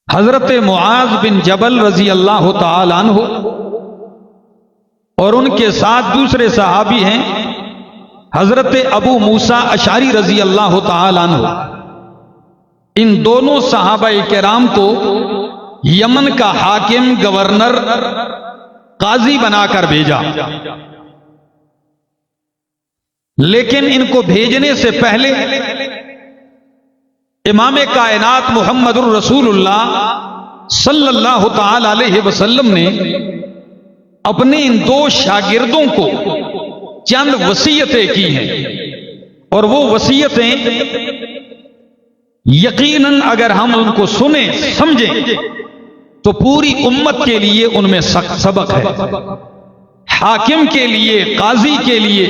حضرت معاذ بن جبل رضی اللہ تعالی عنہ اور ان کے ساتھ دوسرے صحابی ہیں حضرت ابو موسیٰ اشعری رضی اللہ تعالی عنہ. ان دونوں صحابہ کرام کو یمن کا حاکم، گورنر، قاضی بنا کر بھیجا، لیکن ان کو بھیجنے سے پہلے امام کائنات محمد الرسول اللہ صلی اللہ تعالی علیہ وسلم نے اپنے ان دو شاگردوں کو چند وصیتیں کی ہیں، اور وہ وصیتیں یقیناً اگر ہم ان کو سنیں سمجھیں تو پوری امت کے لیے ان میں سبق ہے، حاکم کے لیے، قاضی کے لیے،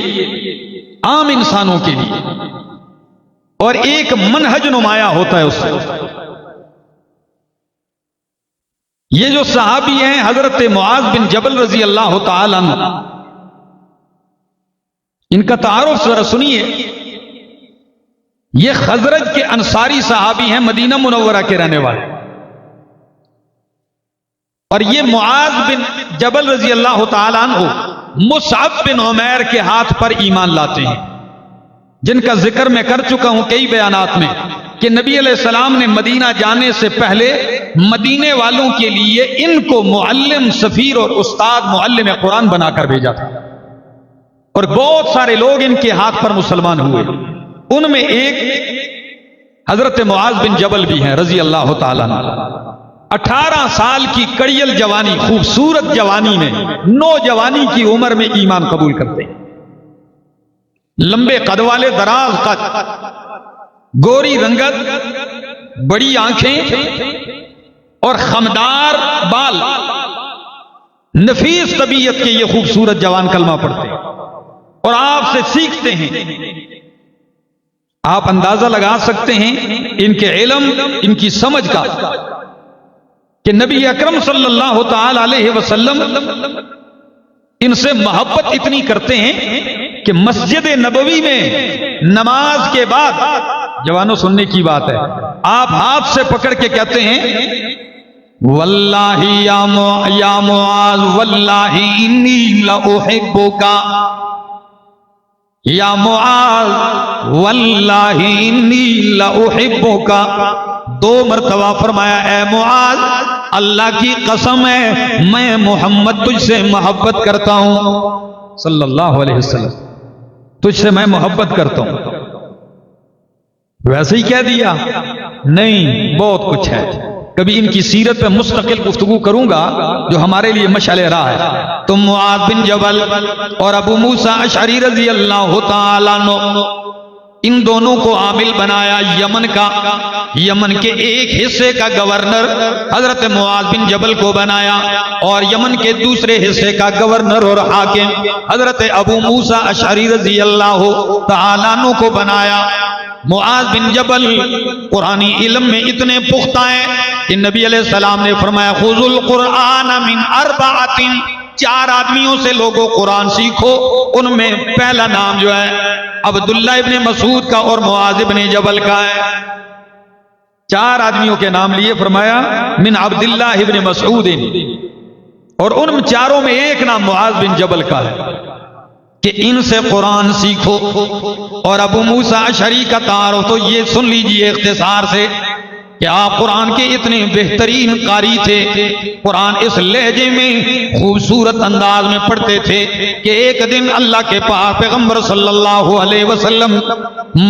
عام انسانوں کے لیے، اور ایک منہج نمایاں ہوتا ہے اس سے. یہ جو صحابی ہیں حضرت معاذ بن جبل رضی اللہ تعالی عنہ، ان کا تعارف ذرا سنیے. یہ خزرج کے انصاری صحابی ہیں، مدینہ منورہ کے رہنے والے، اور یہ معاذ بن جبل رضی اللہ تعالی عنہ مصعب بن عمیر کے ہاتھ پر ایمان لاتے ہیں، جن کا ذکر میں کر چکا ہوں کئی بیانات میں کہ نبی علیہ السلام نے مدینہ جانے سے پہلے مدینے والوں کے لیے ان کو معلم، سفیر اور استاد، معلم قرآن بنا کر بھیجا تھا، اور بہت سارے لوگ ان کے ہاتھ پر مسلمان ہوئے. ان میں ایک حضرت معاذ بن جبل بھی ہیں رضی اللہ تعالیٰ عنہ. 18 سال کی کڑیل جوانی، خوبصورت جوانی میں، نوجوانی کی عمر میں ایمان قبول کرتے ہیں. لمبے قد والے، دراز قد، گوری رنگت، بڑی آنکھیں اور خمدار بال، نفیس طبیعت کے یہ خوبصورت جوان کلمہ پڑھتے ہیں اور آپ سے سیکھتے ہیں. آپ اندازہ لگا سکتے ہیں ان کے علم، ان کی سمجھ کا، کہ نبی اکرم صلی اللہ تعالی علیہ وسلم ان سے محبت اتنی کرتے ہیں کہ مسجد نبوی میں نماز کے بعد، جوانوں سننے کی بات ہے، آپ ہاتھ سے پکڑ کے کہتے ہیں واللہ یا معاذ واللہ انی لأحبک، یا معاذ واللہ انی لأحبک. 2 مرتبہ فرمایا اے معاذ، اللہ کی قسم ہے میں محمد تجھ سے محبت کرتا ہوں، صلی اللہ علیہ وسلم، تجھ سے میں محبت کرتا ہوں. ویسے ہی کہہ دیا؟ نہیں، بہت کچھ ہے. کبھی ان کی سیرت پہ مستقل گفتگو کروں گا جو ہمارے لیے مشعل راہ ہے. تو معاذ بن جبل اور ابو موسیٰ اشعری رضی اللہ تعالیٰ عنہ، ان دونوں کو عامل بنایا یمن کا. یمن کے ایک حصے کا گورنر حضرت معاذ بن جبل کو بنایا، اور یمن کے دوسرے حصے کا گورنر اور حاکم حضرت ابو موسیٰ اشعری رضی اللہ تعالیٰ عنہ کو بنایا. معاذ بن جبل قرآنی علم میں اتنے پختہ ہیں کہ نبی علیہ السلام نے فرمایا خذوا القرآن من 4، 4 آدمیوں سے لوگوں قرآن سیکھو. ان میں پہلا نام جو ہے عبداللہ ابن مسعود کا اور معاذ ابن جبل کا ہے. 4 آدمیوں کے نام لیے، فرمایا من عبداللہ ابن مسعود، اور ان چاروں میں ایک نام معاذ بن جبل کا ہے کہ ان سے قرآن سیکھو. اور ابو موسیٰ اشعری کا تعارف تو یہ سن لیجئے اختصار سے کہ آپ قرآن کے اتنے بہترین قاری تھے، قرآن اس لہجے میں خوبصورت انداز میں پڑھتے تھے کہ ایک دن اللہ کے پاک پیغمبر صلی اللہ علیہ وسلم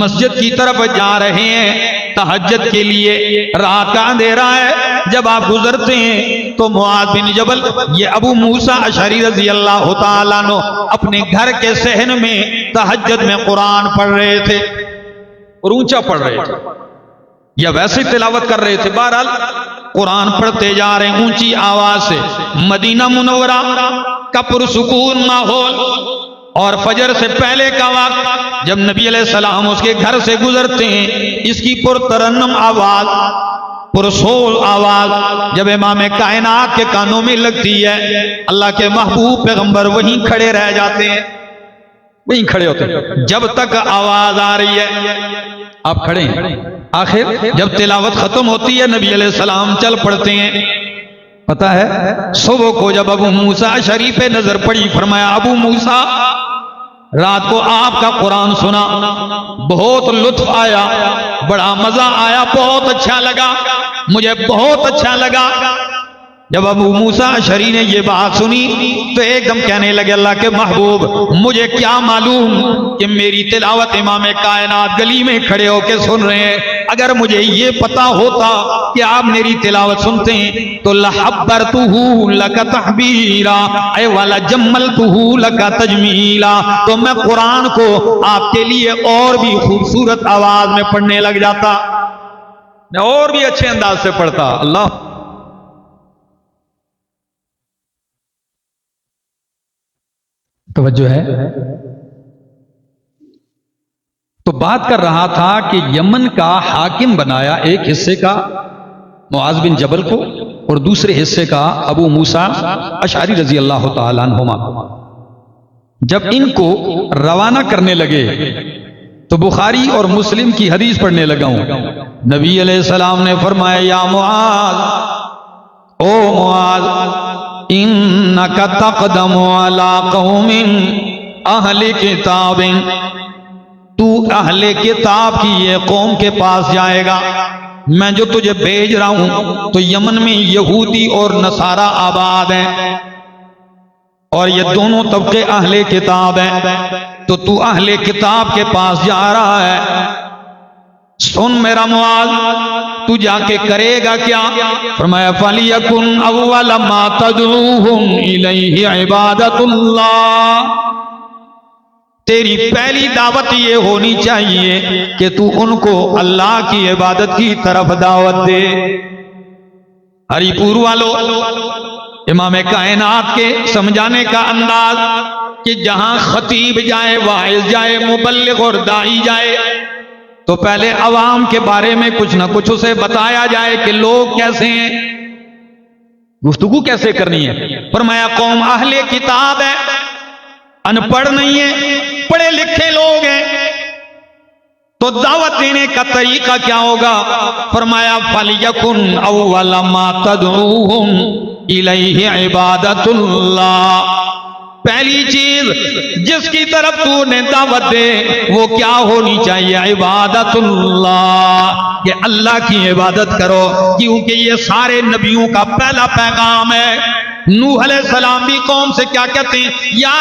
مسجد کی طرف جا رہے ہیں تہجد کے لیے، رات کا اندھیرا ہے. جب آپ گزرتے ہیں تو معاذ بن جبل، یہ ابو موسیٰ اشعری رضی اللہ تعالیٰ عنہ، اپنے گھر کے صحن میں تہجد میں قرآن پڑھ رہے تھے، اور اونچا پڑھ رہے تھے یا ویسے تلاوت کر رہے تھے. بہرحال قرآن پڑھتے جا رہے ہیں اونچی آواز سے. مدینہ منورہ کا پرسکون ماحول، اور فجر سے پہلے کا وقت جب نبی علیہ السلام اس کے گھر سے گزرتے ہیں، اس کی پرترنم آواز، پرسول آواز جب امام کائنات کے کانوں میں لگتی ہے، اللہ کے محبوب پیغمبر وہیں کھڑے رہ جاتے ہیں. وہیں کھڑے ہوتے ہیں جب تک آواز آ رہی ہے آپ کھڑے ہیں. آخر جب تلاوت ختم ہوتی ہے نبی علیہ السلام چل پڑتے ہیں. پتا ہے صبح کو جب ابو موسیٰ اشعری پہ نظر پڑی فرمایا ابو موسیٰ رات کو آپ کا قرآن سنا بہت لطف آیا بڑا مزہ آیا بہت اچھا لگا مجھے بہت اچھا لگا. جب ابو موسیٰ اشعری نے یہ بات سنی تو ایک دم کہنے لگے اللہ کے محبوب مجھے کیا معلوم کہ میری تلاوت امام کائنات گلی میں کھڑے ہو کے سن رہے ہیں. اگر مجھے یہ پتا ہوتا کہ آپ میری تلاوت سنتے ہیں تو لحبرتہ لک تحبیرا اے والا جملتہ لک تجمیلا تو میں قرآن کو آپ کے لیے اور بھی خوبصورت آواز میں پڑھنے لگ جاتا میں اور بھی اچھے انداز سے پڑھتا. اللہ توجہ ہے. تو بات کر رہا تھا کہ یمن کا حاکم بنایا ایک حصے کا معاذ بن جبل کو اور دوسرے حصے کا ابو موسیٰ اشعری رضی اللہ تعالیٰ عنہما. جب ان کو روانہ کرنے لگے تو بخاری اور مسلم کی حدیث پڑھنے لگا ہوں. نبی علیہ السلام نے فرمایا یا معاذ او معاذ انک تقدم علی قوم اہل کتاب تو اہل کتاب کی یہ قوم کے پاس جائے گا. میں جو تجھے بھیج رہا ہوں تو یمن میں یہودی اور نصارہ آباد ہیں اور یہ دونوں طبقے اہل کتاب ہیں تو اہل کتاب کے پاس جا رہا ہے. سن میرا معاذ تو جا کے کرے گا کیا؟ فرمایا فَلْيَكُنْ أَوَّلَ مَا تَدْعُوهُمْ إِلَيْهِ عِبَادَةُ اللَّهِ تیری پہلی دعوت یہ ہونی چاہیے کہ تو ان کو اللہ کی عبادت کی طرف دعوت دے. ہری پور والو امام کائنات کے سمجھانے کا انداز کہ جہاں خطیب جائے واعظ جائے مبلغ اور داعی جائے تو پہلے عوام کے بارے میں کچھ نہ کچھ اسے بتایا جائے کہ لوگ کیسے ہیں گفتگو کیسے کرنی ہے. فرمایا قوم اہل کتاب ہے ان پڑھ نہیں ہے پڑھے لکھے لوگ ہیں تو دعوت دینے کا طریقہ کیا ہوگا؟ فرمایا فَلْيَكُنْ أَوَّلَ مَا تَدْعُوهُمْ إِلَيْهِ عِبَادَةُ اللَّهِ پہلی چیز جس کی طرف تو نے دعوت دے وہ کیا ہونی چاہیے؟ عبادت اللہ کہ اللہ کی عبادت کرو کیونکہ یہ سارے نبیوں کا پہلا پیغام ہے. نوح علیہ السلام بھی قوم سے کیا کہتے ہیں؟ یا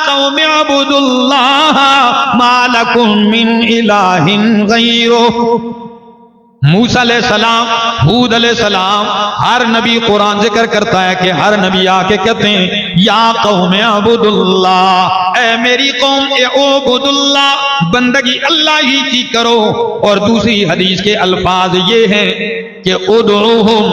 قوم اعبدوا اللہ ما لکم من الہ غیرہ. موسیٰ علیہ السلام ہود علیہ السلام ہر نبی قرآن ذکر کرتا ہے کہ ہر نبی آ کے کہتے ہیں یا قوم اعبد اللہ اے میری قوم اعبد اللہ بندگی اللہ ہی کی کرو. اور دوسری حدیث کے الفاظ یہ ہیں کہ ادعوہم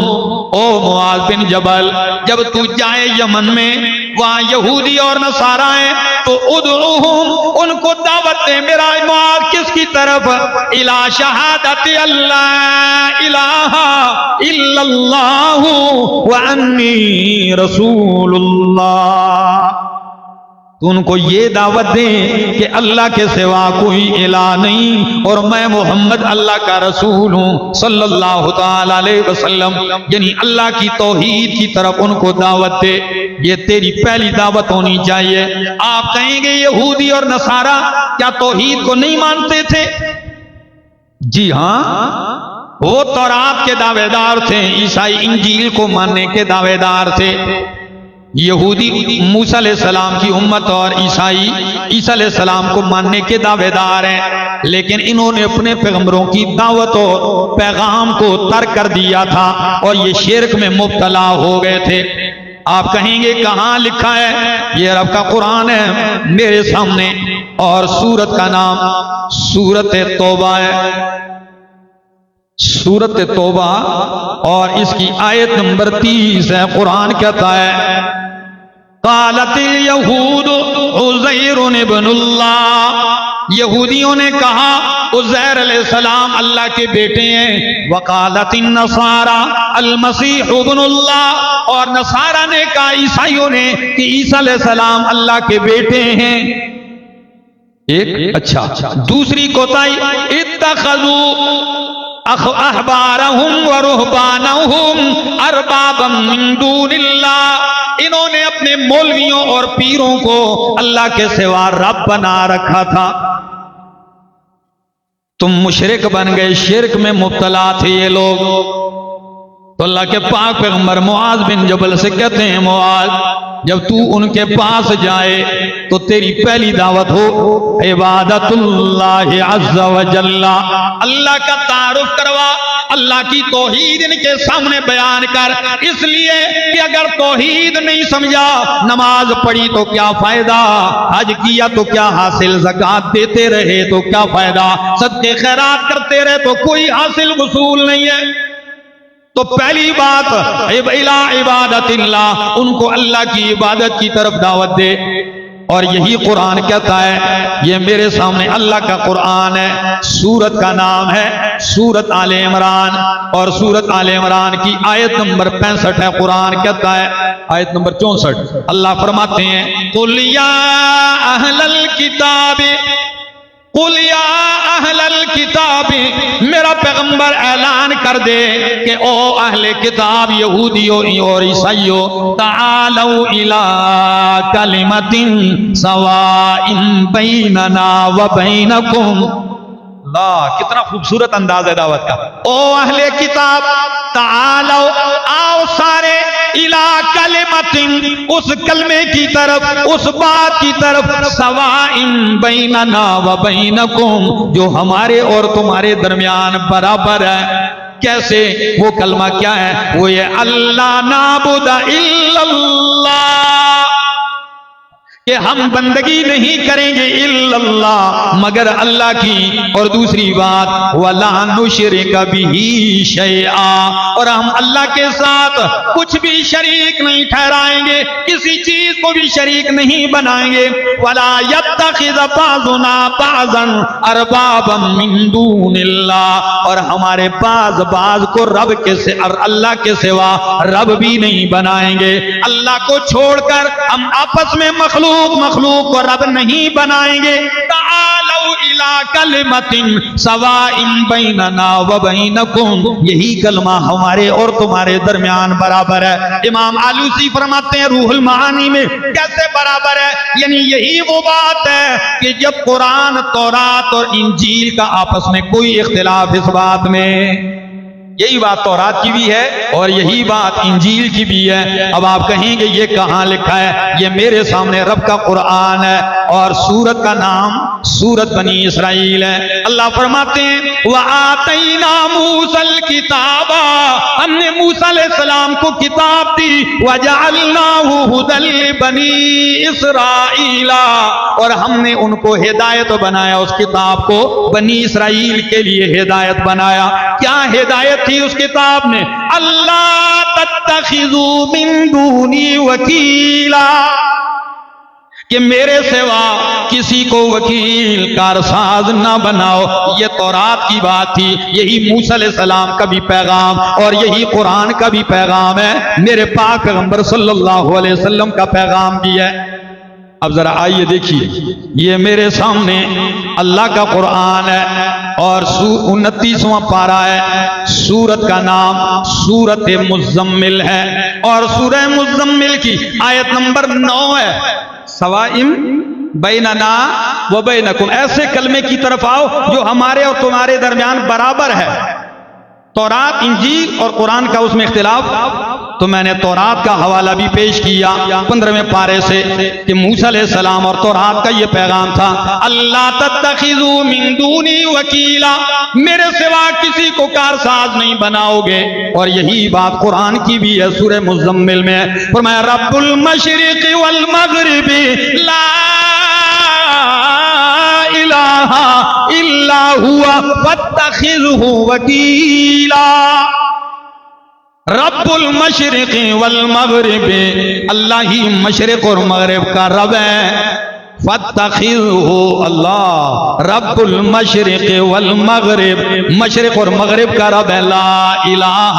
او معاذ بن جبل جب تو جائے یمن میں وہاں یہودی اور نصارہ ہیں تو ادعوہم ان کو دعوت دے میرا معاذ کس کی طرف؟ الی شہادت اللہ الہ الا اللہ وانی رسول اللہ. تو ان کو یہ دعوت دیں کہ اللہ کے سوا کوئی الہ نہیں اور میں محمد اللہ کا رسول ہوں صلی اللہ تعالی علیہ وسلم. یعنی اللہ کی توحید کی طرف ان کو دعوت دے. یہ تیری پہلی دعوت ہونی چاہیے. آپ کہیں گے یہودی اور نصارہ کیا توحید کو نہیں مانتے تھے؟ جی ہاں وہ تورات کے دعوے دار تھے عیسائی انجیل کو ماننے کے دعوے دار تھے. یہودی موسیٰ علیہ السلام کی امت اور عیسائی عیسیٰ علیہ السلام کو ماننے کے دعوے دار ہیں لیکن انہوں نے اپنے پیغمبروں کی دعوت اور پیغام کو ترک کر دیا تھا اور یہ شرک میں مبتلا ہو گئے تھے. آپ کہیں گے کہاں لکھا ہے؟ یہ رب کا قرآن ہے میرے سامنے اور سورت کا نام سورت توبہ ہے. سورت توبہ اور اس کی آیت نمبر 30 ہے. قرآن کہتا ہے قالت الیہود عزیر ابن اللہ یہودیوں نے کہا عزیر علیہ السلام اللہ کے بیٹے ہیں. وقالت النصارى المسیح ابن اللہ اور نصارہ نے کہا عیسائیوں نے کہ عیسیٰ علیہ السلام اللہ کے بیٹے ہیں. ایک اچھا دوسری کوتاہی اتخذوا احبارہم ورہبانہم اربابا من دون اللہ، انہوں نے اپنے مولویوں اور پیروں کو اللہ کے سوا رب بنا رکھا تھا۔ تم مشرک بن گئے، شرک میں مبتلا تھے یہ لوگ۔ تو اللہ کے پاک پیغمبر معاذ بن جبل سے کہتے ہیں معاذ جب تو ان کے پاس جائے تو تیری پہلی دعوت ہو عبادت اللہ عز و جل، اللہ کا تعارف کروا، اللہ کی توحید ان کے سامنے بیان کر، اس لیے کہ اگر توحید نہیں سمجھا، نماز پڑھی تو کیا فائدہ، حج کیا تو کیا حاصل، زکات دیتے رہے تو کیا فائدہ، صدقے خیرات کرتے رہے تو کوئی حاصل وصول نہیں ہے۔ تو پہلی بات الا عبادت اللہ، ان کو اللہ کی عبادت کی طرف دعوت دے۔ اور یہی قرآن کہتا ہے، یہ میرے سامنے اللہ کا قرآن ہے، سورت کا نام ہے سورت آل عمران، اور سورت آل عمران کی آیت نمبر 65 ہے۔ قرآن کہتا ہے آیت نمبر 64، اللہ فرماتے ہیں قُلْ يَا أَهْلَ الْكِتَابِ، قُلْ يَا أَهْلَ الْكِتَابِ، میرا پیغمبر اعلان کر دے کہ او اہل کتاب یہودیوں اور عیسائیوں، تعالوا إِلَىٰ كَلِمَةٍ سَوَاءٍ بَيْنَنَا وَبَيْنَكُمْ۔ اللہ کتنا خوبصورت انداز ہے دعوت کا۔ او اہل کتاب تعالوا، آؤ سارے، اِلَىٰ كَلِمَةٍ، اس کلمے کی طرف، اس بات کی طرف، سَوَاءٍ بَيْنَنَا وَبَيْنَكُمْ، جو ہمارے اور تمہارے درمیان برابر ہے۔ کیسے؟ وہ کلمہ کیا ہے؟ وہ یہ اللہ نعبد الا اللہ، کہ ہم بندگی نہیں کریں گے الا اللہ، مگر اللہ کی، اور دوسری بات وَلَا نُشْرِكَ بِهِ شَيْئًا، اور ہم اللہ کے ساتھ کچھ بھی شریک نہیں ٹھہرائیں گے، کسی چیز کو بھی شریک نہیں بنائیں گے۔ وَلَا يَتَّخِذَ بَعْضُنَا بَعْضًا أَرْبَابًا مِّن دُونِ اللَّهِ، اور ہمارے بعض کو رب کے اللہ کے سوا رب بھی نہیں بنائیں گے۔ اللہ کو چھوڑ کر ہم آپس میں مخلوق کو رب نہیں بنائیں گے۔ تعالوا الی کلمۃ سواء بیننا وبینکم، یہی کلمہ ہمارے اور تمہارے درمیان برابر ہے۔ امام آلوسی فرماتے ہیں روح المعانی میں، کیسے برابر ہے؟ یعنی یہی وہ بات ہے کہ جب قرآن، تورات اور انجیل کا آپس میں کوئی اختلاف اس بات میں، یہی بات تورات کی بھی ہے اور یہی بات انجیل کی بھی ہے۔ اب آپ کہیں گے یہ کہاں لکھا ہے؟ یہ میرے سامنے رب کا قرآن ہے، اور سورت کا نام سورت بنی اسرائیل ہے۔ اللہ فرماتے ہیں وَآتَيْنَا مُوسَى الْكِتَابَ، ہم نے موسیٰ علیہ السلام کو کتاب دی، وَجَعَلْنَاهُ هُدًى لِبَنِي إِسْرَائِيلَ، اور ہم نے ان کو ہدایت بنایا، اس کتاب کو بنی اسرائیل کے لیے ہدایت بنایا۔ کیا ہدایت تھی اس کتاب میں؟ اللہ تتخذوا من دونی وکیلا، کہ میرے سوا کسی کو وکیل کارساز نہ بناؤ۔ یہ تورات کی بات تھی، یہی موسیٰ علیہ السلام کا بھی پیغام اور یہی قرآن کا بھی پیغام ہے، میرے پاک پیغمبر صلی اللہ علیہ وسلم کا پیغام بھی ہے۔ اب ذرا آئیے دیکھیے، یہ میرے سامنے اللہ کا قرآن ہے اور 29واں پارہ ہے، سورت کا نام سورت مزمل ہے، اور سورہ مزمل کی آیت نمبر 9 ہے، سوائم بیننا و بینکم، ایسے کلمے کی طرف آؤ جو ہمارے اور تمہارے درمیان برابر ہے۔ تورات، انجیل اور قرآن کا اس میں اختلاف، تو میں نے تورات کا حوالہ بھی پیش کیا 15ویں پارے سے کہ موسیٰ علیہ السلام اور تورات کا یہ پیغام تھا، اللہ تتخذوا من دونی وکیلا، میرے سوا کسی کو کارساز نہیں بناؤ گے۔ اور یہی بات قرآن کی بھی ہے، سورہ مزمل میں فرمایا رب المشرق والمغرب لا الہ الا ہوا فاتخذہ وکیلا۔ رب المشرق والمغرب، اللہ ہی مشرق اور مغرب کا رب ہے، فاتخذہ، اللہ رب المشرق والمغرب، مشرق اور مغرب کا رب ہے، لا الہ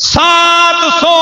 700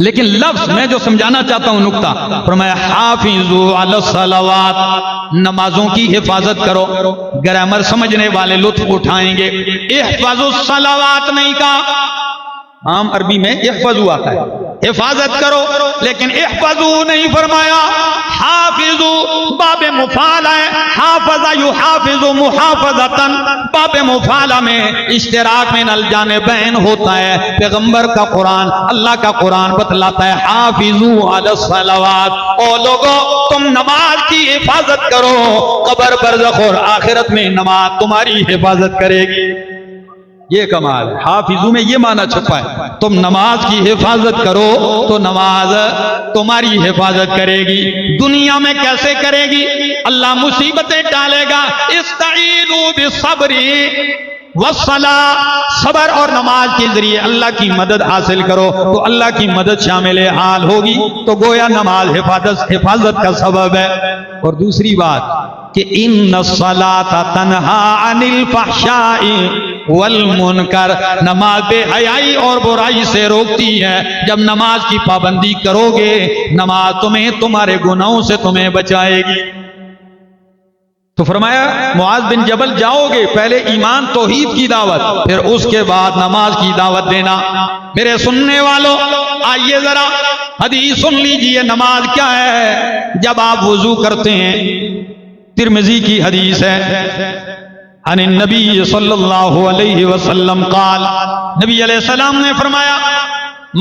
لیکن لفظ میں جو سمجھانا چاہتا ہوں نقطہ، فرمایا حافظوا علی الصلوات، نمازوں کی حفاظت کرو۔ گرامر سمجھنے والے لطف اٹھائیں گے، احفظوا الصلوات نہیں کہا، عام عربی میں احفظوا آتا ہے، حفاظت کرو، لیکن احفظوا نہیں فرمایا۔ حافظوا باب مفعول ہے، حافظ یحافظ محافظتن، باب مفعول میں اشتراک میں الجانبین ہوتا ہے۔ پیغمبر کا قرآن، اللہ کا قرآن بتلاتا ہے حافظوا علی الصلوات، او لوگو تم نماز کی حفاظت کرو، قبر برزخ اور آخرت میں نماز تمہاری حفاظت کرے گی۔ یہ کمال ہے، حافظو میں یہ معنی چھپا ہے، تم نماز کی حفاظت کرو تو نماز تمہاری حفاظت کرے گی۔ دنیا میں کیسے کرے گی؟ اللہ مصیبتیں ڈالے گا، استعینوا بالصبر والصلاۃ، صبر اور نماز کے ذریعے اللہ کی مدد حاصل کرو تو اللہ کی مدد شامل حال ہوگی، تو گویا نماز حفاظت کا سبب ہے۔ اور دوسری بات کہ ان الصلاۃ تنہا عن الفحشاء والمنکر، نماز بے حیائی اور برائی سے روکتی ہے۔ جب نماز کی پابندی کرو گے، نماز تمہیں تمہارے گناہوں سے تمہیں بچائے گی۔ تو فرمایا معاذ بن جبل جاؤ گے، پہلے ایمان توحید کی دعوت، پھر اس کے بعد نماز کی دعوت دینا۔ میرے سننے والوں آئیے ذرا حدیث سن لیجئے، نماز کیا ہے۔ جب آپ وضو کرتے ہیں، ترمذی کی حدیث ہے، عن النبی صلی اللہ علیہ وسلم قال، نبی علیہ السلام نے فرمایا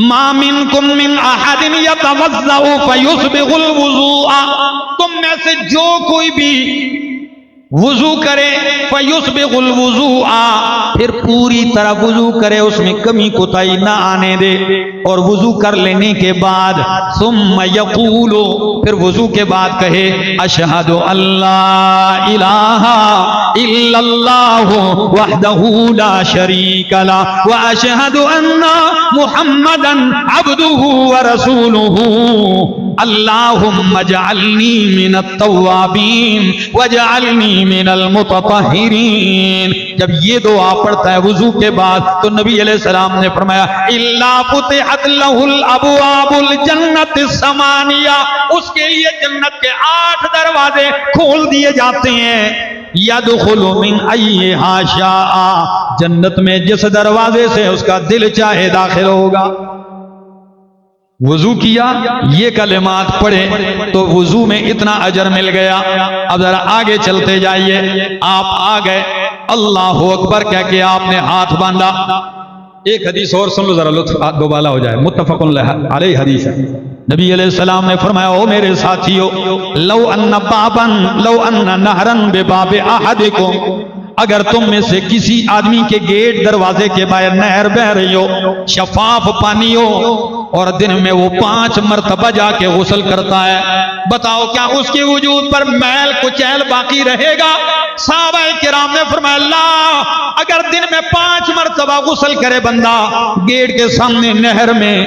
ما منکم من احد یتوضأ فیسبغ الوضوء، تم میں سے جو کوئی بھی وضو کرے، فیسبغ الوضوء، پھر پوری طرح وضو کرے، اس میں کمی کوتاہی نہ آنے دے، اور وضو کر لینے کے بعد ثم یقول، پھر وضو کے بعد کہے اشہد ان لا الہ الا اللہ وحدہ لا شریک لہ واشہد ان محمدا عبدہ ورسولہ اللہم اجعلنی من التوابین واجعلنی من المتطہرین۔ جب یہ دعا پڑھتا ہے وضو کے بعد تو نبی علیہ السلام نے فرمایا الا فتحت لہ الابواب الجنت الثمانیہ، اس کے لیے جنت کے 8 دروازے کھول دیے جاتے ہیں، یدخل من ایہا شاء، جنت میں جس دروازے سے اس کا دل چاہے داخل ہوگا۔ وضو کیا، یہ کلمات پڑھے تو وضو میں اتنا اجر مل گیا۔ اب ذرا آگے چلتے جائیے، آپ آ گئے، اللہ اکبر کہہ کے آپ نے ہاتھ باندھا۔ ایک حدیث اور سن لو ذرا، لطف دوبالا ہو جائے، متفق علیہ حدیث ہے۔ نبی علیہ السلام نے فرمایا او میرے ساتھیو، لو ان نہرن بباب احدکم، اگر تم میں سے کسی آدمی کے گیٹ دروازے کے باہر نہر بہ رہی ہو، شفاف پانی ہو، اور دن میں وہ 5 مرتبہ جا کے غسل کرتا ہے، بتاؤ کیا اس کے وجود پر میل کچیل باقی رہے گا؟ صحابہ کرام نے فرمایا اللہ، اگر دن میں 5 مرتبہ غسل کرے بندہ گیٹ کے سامنے نہر میں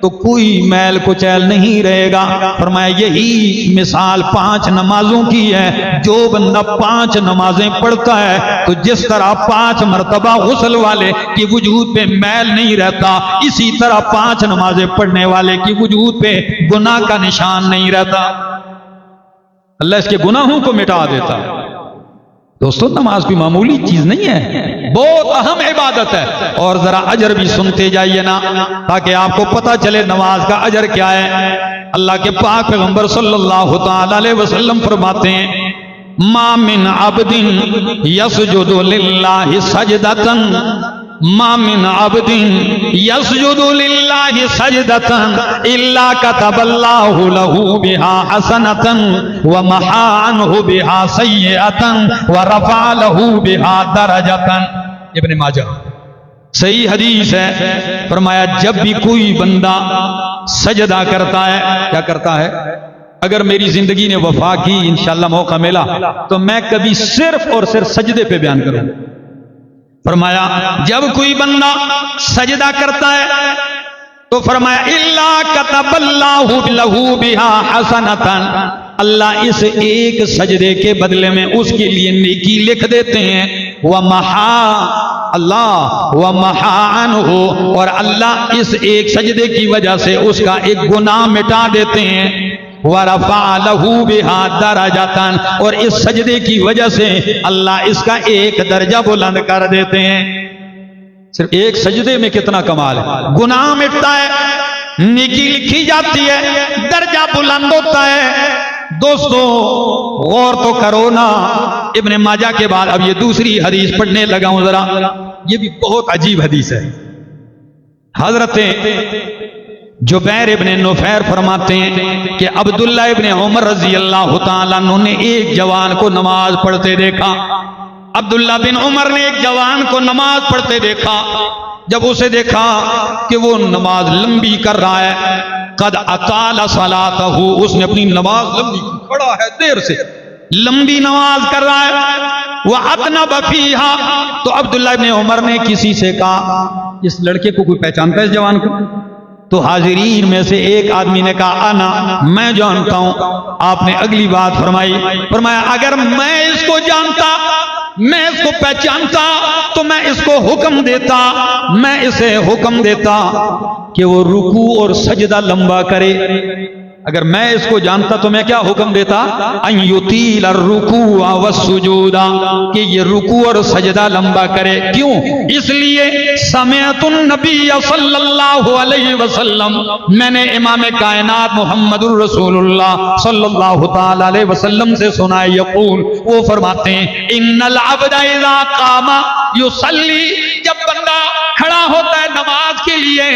تو کوئی میل کچیل نہیں رہے گا۔ فرمایا یہی مثال 5 نمازوں کی ہے، جو بندہ 5 نمازیں پڑھتا ہے تو جس طرح 5 مرتبہ غسل والے کی وجود پہ میل نہیں رہتا، اسی طرح 5 نمازیں پڑھنے والے کی وجود پہ گناہ کا نشان نہیں رہتا، اللہ اس کے گناہوں کو مٹا دیتا۔ دوستو نماز کوئی معمولی چیز نہیں ہے، بہت اہم عبادت ہے، اور ذرا اجر بھی سنتے جائیے نا تاکہ آپ کو پتہ چلے نماز کا اجر کیا ہے۔ اللہ کے پاک پیغمبر صلی اللہ تعالی علیہ وسلم فرماتے ہیں ما من عبد یسجد للہ سجدتا، ما من عبد یسجد للہ سجدتا الا کتب اللہ لہ بها حسنتا ومحا عنہ بها سیئتا ورفع لہ بها درجتا۔ ابن ماجہ صحیح حدیث ہے، فرمایا جب بھی کوئی بندہ سجدہ کرتا ہے، کیا کرتا ہے؟ اگر میری زندگی نے وفا کی، انشاءاللہ موقع ملا تو میں کبھی صرف اور صرف سجدے پہ بیان کروں۔ فرمایا جب کوئی بندہ سجدہ کرتا ہے تو فرمایا الا کتب اللہ لہ بها حسنتا، اللہ اس ایک سجدے کے بدلے میں اس کے لیے نیکی لکھ دیتے ہیں ومحا اللہ ومحا عنہ، اور اللہ اس ایک سجدے کی وجہ سے اس کا ایک گناہ مٹا دیتے ہیں، ورفع لہ بہا درجتاً، اور اس سجدے کی وجہ سے اللہ اس کا ایک درجہ بلند کر دیتے ہیں۔ صرف ایک سجدے میں کتنا کمال ہے، گناہ مٹتا ہے، نیکی لکھی جاتی ہے، درجہ بلند ہوتا ہے۔ دوستو غور تو کرو نا، ابن ماجہ کے بعد اب یہ دوسری حدیث پڑھنے لگا ہوں ذرا، یہ بھی بہت عجیب حدیث ہے۔ حضرت جبیر ابن نفیر فرماتے ہیں کہ عبداللہ ابن عمر رضی اللہ تعالیٰ عنہ نے ایک جوان کو نماز پڑھتے دیکھا۔ عبداللہ بن عمر نے ایک جوان کو نماز پڑھتے دیکھا، جب اسے دیکھا کہ وہ نماز لمبی کر رہا ہے، قد اطال صلاتہ، اس نے اپنی نماز لمبی کی، کھڑا ہے دیر سے لمبی نماز کر رہا ہے، وَأَذْنَبَ فِيهَا، تو عبداللہ ابن عمر نے کسی سے کہا، اس لڑکے کو کوئی پہچانتا ہے اس جوان کو؟ تو حاضرین میں سے ایک آدمی نے کہا انا، میں جانتا ہوں۔ آپ نے اگلی بات فرمایا اگر میں اس کو جانتا، میں اس کو پہچانتا تو میں اس کو حکم دیتا، میں اسے حکم دیتا کہ وہ رکوع اور سجدہ لمبا کرے۔ اگر میں اس کو جانتا تو میں کیا حکم دیتا؟ ان یطیل الرکوع والسجود، کہ یہ رکوع اور سجدہ لمبا کرے۔ کیوں؟ اس لیے سمعت النبی صلی اللہ علیہ وسلم، میں نے امام کائنات محمد الرسول اللہ صلی اللہ تعالی علیہ وسلم سے سنا ہے، یقول، وہ فرماتے ہیں ان العبد اذا قام یصلی، جب بندہ کھڑا ہوتا ہے نماز کے لیے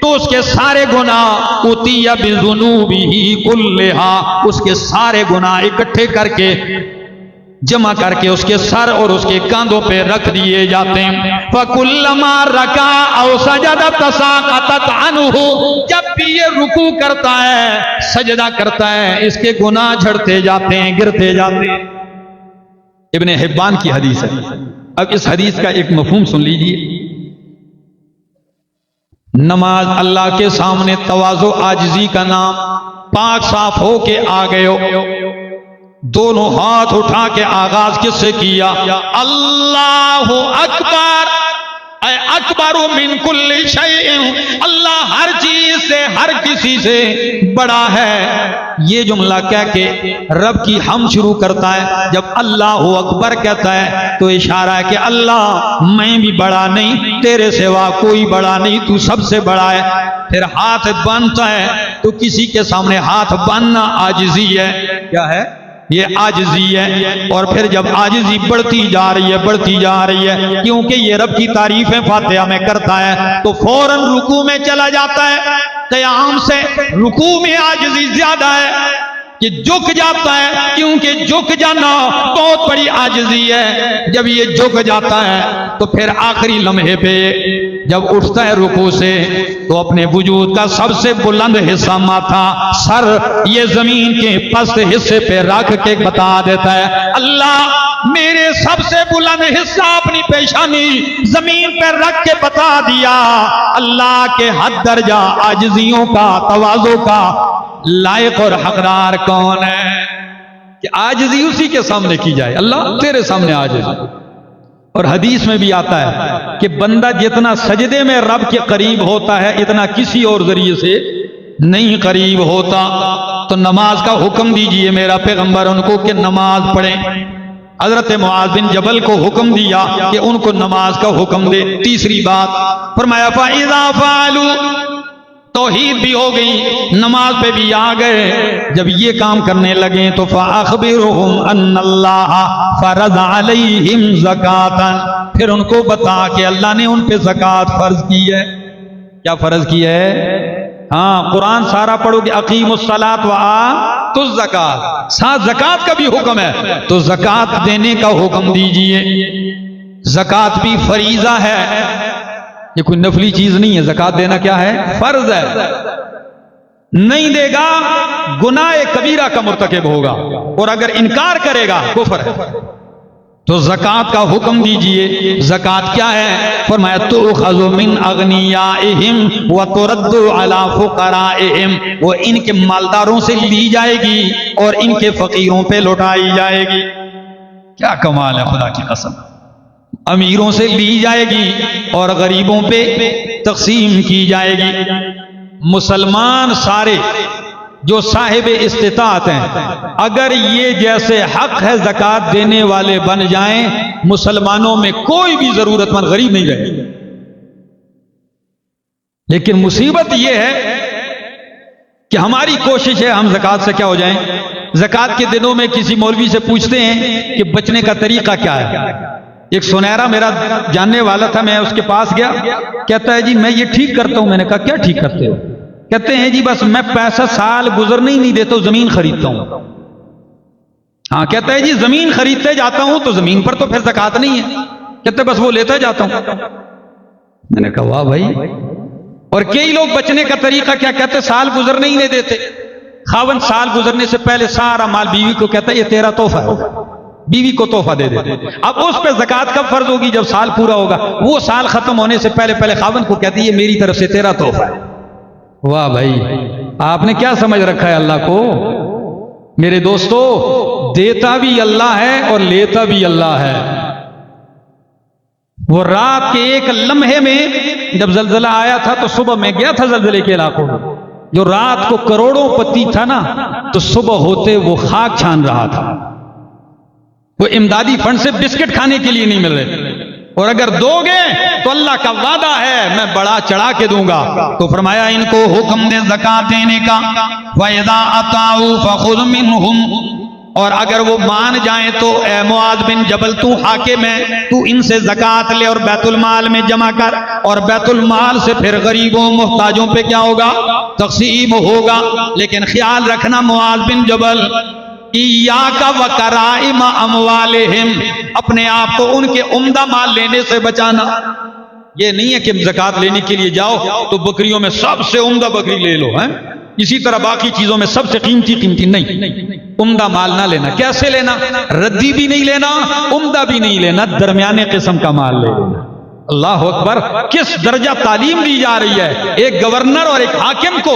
تو اس کے سارے گناہ اتی بذنوبہ کلھا، اس کے سارے گناہ اکٹھے کر کے جمع کر کے اس کے سر اور اس کے کاندھوں پہ رکھ دیے جاتے ہیں۔ فَكُلَّمَا رَكَعَ أَوْ سَجَدَ تَسَاقَطَتْ عَنْهُ، جب بھی یہ رکوع کرتا ہے، سجدہ کرتا ہے، اس کے گناہ جھڑتے جاتے ہیں، گرتے جاتے ہیں۔ ابن حبان کی حدیث ہے۔ اب اس حدیث کا ایک مفہوم سن لیجئے، نماز اللہ کے سامنے تواضع عاجزی کا نام، پاک صاف ہو کے آ گئے ہو، دونوں ہاتھ اٹھا کے آغاز کس سے کیا؟ اللہ اکبر، اے اکبر من کل شیء، اللہ ہر چیز سے، ہر کسی سے بڑا ہے۔ یہ جملہ کہہ کے رب کی حمد شروع کرتا ہے۔ جب اللہ اکبر کہتا ہے تو اشارہ ہے کہ اللہ میں بھی بڑا نہیں، تیرے سوا کوئی بڑا نہیں، تو سب سے بڑا ہے۔ پھر ہاتھ باندھتا ہے تو کسی کے سامنے ہاتھ باندھنا عاجزی ہے، کیا ہے؟ یہ عاجزی ہے۔ اور پھر جب عاجزی بڑھتی جا رہی ہے، بڑھتی جا رہی ہے، کیونکہ یہ رب کی تعریفیں فاتحہ میں کرتا ہے تو فوراً رکوع میں چلا جاتا ہے۔ قیام سے رکوع میں عاجزی زیادہ ہے کہ جھک جاتا ہے، کیونکہ جھک جانا بہت بڑی عاجزی ہے۔ جب یہ جھک جاتا ہے تو پھر آخری لمحے پہ جب اٹھتا ہے رکوع سے تو اپنے وجود کا سب سے بلند حصہ ماتھا، سر، یہ زمین کے پست حصے پہ رکھ کے بتا دیتا ہے اللہ میرے سب سے بلند حصہ اپنی پیشانی زمین پہ رکھ کے بتا دیا، اللہ کے حد درجہ عاجزیوں کا، تواضع کا لائق اور حقدار کون ہے کہ عاجزی اسی کے سامنے کی جائے۔ اللہ تیرے سامنے عاجز۔ اور حدیث میں بھی آتا ہے کہ بندہ جتنا سجدے میں رب کے قریب ہوتا ہے اتنا کسی اور ذریعے سے نہیں قریب ہوتا۔ تو نماز کا حکم دیجئے میرا پیغمبر ان کو کہ نماز پڑھیں۔ حضرت معاذ بن جبل کو حکم دیا کہ ان کو نماز کا حکم دے۔ تیسری بات فرمایا فَإِذَا فَعَلُوا، توحید بھی ہو گئی، نماز پہ بھی آ گئے، جب یہ کام کرنے لگے تو فَأَخْبِرُهُمْ أَنَّ اللَّهَ فَرَضَ عَلَيْهِمْ زَكَاةً، پھر ان کو بتا کہ اللہ نے ان پہ زکوٰۃ فرض کی ہے۔ کیا فرض کی ہے؟ ہاں، قرآن سارا پڑھو کہ اقیموا الصلاۃ وآتوا الزکاۃ، ساتھ زکوٰۃ کا بھی حکم ہے تو زکوٰۃ دینے کا حکم دیجئے۔ زکوٰۃ بھی فریضہ ہے، یہ کوئی نفلی چیز نہیں ہے، زکوٰۃ دینا کیا ہے؟ فرض ہے۔ نہیں دے گا گناہ کبیرہ کا مرتکب ہوگا، اور اگر انکار کرے گا کفر ہے۔ تو زکوٰۃ کا حکم دیجئے۔ زکوٰۃ کیا ہے؟ فرمایا تؤخذ من اغنیائہم وترد علی فقرائہم، وہ ان کے مالداروں سے لی جائے گی اور ان کے فقیروں پہ لوٹائی جائے گی۔ کیا کمال ہے خدا کی قسم! امیروں سے لی جائے گی اور غریبوں پہ تقسیم کی جائے گی۔ مسلمان سارے جو صاحب استطاعت ہیں، اگر یہ جیسے حق ہے زکوٰۃ دینے والے بن جائیں، مسلمانوں میں کوئی بھی ضرورت مند غریب نہیں رہے۔ لیکن مصیبت یہ ہے کہ ہماری کوشش ہے ہم زکوٰۃ سے کیا ہو جائیں۔ زکوٰۃ کے دنوں میں کسی مولوی سے پوچھتے ہیں کہ بچنے کا طریقہ کیا ہے۔ ایک سنہرا میرا جاننے والا تھا، میں اس کے پاس گیا، کہتا ہے جی میں یہ ٹھیک کرتا ہوں۔ میں نے کہا کیا ٹھیک کرتے ہو؟ کہتے ہیں جی بس میں پیسہ سال گزرنے ہی نہیں دیتا ہوں، زمین خریدتا ہوں۔ ہاں کہتا ہے جی زمین خریدتے جاتا ہوں تو زمین پر تو پھر زکوٰۃ نہیں ہے، کہتے بس وہ لیتا جاتا ہوں۔ میں نے کہا واہ بھائی۔ اور کئی لوگ بچنے کا طریقہ کیا کہتے، سال گزرنے ہی نہیں دیتے۔ خاوند سال گزرنے سے پہلے سارا مال بیوی کو کہتا ہے یہ تیرا تحفہ ہے، بیوی کو تحفہ دے دیتے۔ اب اس پہ زکوٰۃ کب فرض ہوگی؟ جب سال پورا ہوگا۔ وہ سال ختم ہونے سے پہلے خاوند کو کہتی ہے یہ میری طرف سے تیرا تحفہ ہے۔ واہ بھائی، آپ نے کیا سمجھ رکھا ہے اللہ کو؟ میرے دوستو، دیتا بھی اللہ ہے اور لیتا بھی اللہ ہے۔ وہ رات کے ایک لمحے میں جب زلزلہ آیا تھا تو صبح میں گیا تھا زلزلے کے علاقوں میں، جو رات کو کروڑوں پتی تھا نا، تو صبح ہوتے وہ خاک چھان رہا تھا۔ وہ امدادی فنڈ سے بسکٹ کھانے کے لیے نہیں مل رہے، اور اگر دو گے تو اللہ کا وعدہ ہے میں بڑا چڑھا کے دوں گا۔ تو فرمایا ان کو حکم دے زکوٰۃ دینے کا، وَإِذَا أَطَاعُوا فَخُذْ مِنْهُمْ، اور اگر وہ مان جائیں تو اے معاذ بن جبل تو حاکم ہے، تو ان سے زکوٰۃ لے اور بیت المال میں جمع کر، اور بیت المال سے پھر غریبوں محتاجوں پہ کیا ہوگا؟ تقسیم ہوگا۔ لیکن خیال رکھنا معاذ بن جبل، ایاک وکرائم اموالہم، اپنے آپ کو ان کے عمدہ مال لینے سے بچانا۔ یہ نہیں ہے کہ زکوٰۃ لینے کے لیے جاؤ تو بکریوں میں سب سے عمدہ بکری لے لو، ہیں اسی طرح باقی چیزوں میں سب سے قیمتی نہیں، عمدہ مال نہ لینا۔ کیسے لینا؟ ردی بھی نہیں لینا، عمدہ بھی نہیں لینا، درمیانے قسم کا مال لے لینا۔ اللہ اکبر، کس درجہ تعلیم دی جا رہی ہے ایک گورنر اور ایک حاکم کو،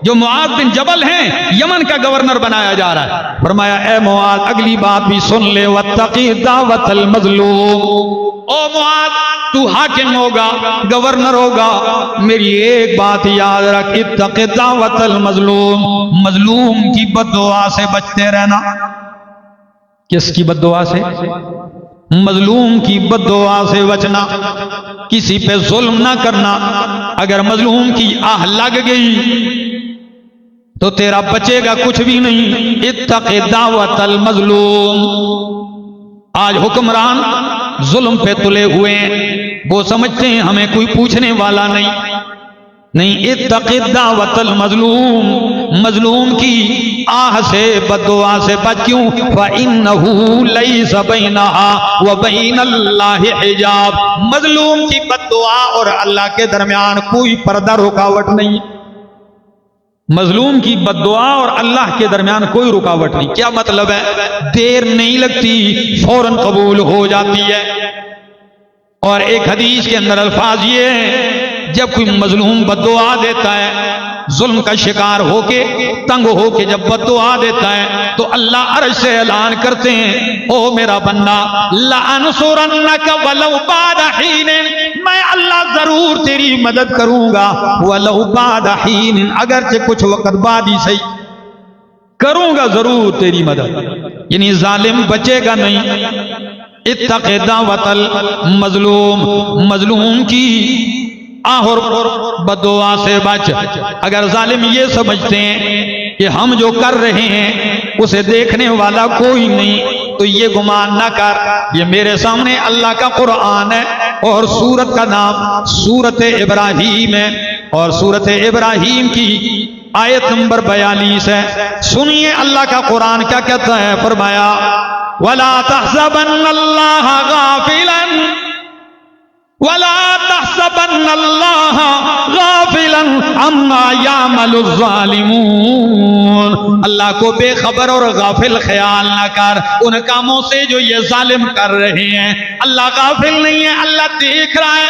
جو معاذ بن جبل ہیں، یمن کا گورنر بنایا جا رہا ہے۔ فرمایا اے معاذ اگلی بات بھی سن لے، واتقی دعوت المظلوم۔ او معاذ تو حاکم ہوگا، گورنر ہوگا، میری ایک بات یاد رکھ، اتقی دعوت المظلوم، مظلوم کی بد دعا سے بچتے رہنا۔ کس کی بد دعا سے؟ مظلوم کی بد دعا سے بچنا، کسی پہ ظلم نہ کرنا۔ اگر مظلوم کی آہ لگ گئی تو تیرا بچے گا کچھ بھی نہیں۔ اتق دعوت المظلوم۔ آج حکمران ظلم پہ تلے ہوئے ہیں، وہ سمجھتے ہیں ہمیں کوئی پوچھنے والا نہیں۔ اتق دعوت المظلوم، مظلوم کی آہ سے بد دعا سے بچ، کیوں؟ فَإِنَّهُ لَيْسَ بَيْنَهَا وَبَيْنَ اللَّهِ حِجَابٌ، مظلوم کی بد دعا اور اللہ کے درمیان کوئی پردہ رکاوٹ نہیں۔ مظلوم کی بد دعا اور اللہ کے درمیان کوئی رکاوٹ نہیں۔ کیا مطلب ہے؟ دیر نہیں لگتی، فوراً قبول ہو جاتی ہے۔ اور ایک حدیث کے اندر الفاظ یہ ہیں، جب کوئی مظلوم بد دعا دیتا ہے، ظلم کا شکار ہو کے تنگ ہو کے جب بد دعا دیتا ہے تو اللہ عرش سے اعلان کرتے ہیں، او میرا بندہ، لَأَنْصُرَنَّكَ وَلَوْ بَعْدَ حِينٍ، میں اللہ ضرور تیری مدد کروں گا، وَلَوْ بَعْدَ حِينٍ، اگرچہ کچھ وقت بعد ہی صحیح، کروں گا ضرور تیری مدد۔ یعنی ظالم بچے گا نہیں۔ اتق دعوت المظلوم، مظلوم کی آہ اور بد دعا سے بچ۔ اگر ظالم یہ سمجھتے ہیں کہ ہم جو کر رہے ہیں اسے دیکھنے والا کوئی نہیں، تو یہ گمان نہ کر، یہ میرے سامنے اللہ کا قرآن ہے، اور سورت کا نام سورت ابراہیم ہے، اور سورت ابراہیم کی آیت نمبر 42 ہے۔ سنیے اللہ کا قرآن کیا کہتا ہے۔ فرمایا وَلَا تَحْسَبَنَّ اللَّهَ غَافِلًا وَلَا تَحْسَبَنَّ اللَّهَ غَافِلًا عَمَّا يَعْمَلُ الظَّالِمُونَ، اللہ کو بے خبر اور غافل خیال نہ کر ان کاموں سے جو یہ ظالم کر رہے ہیں۔ اللہ غافل نہیں ہے، اللہ دیکھ رہا ہے۔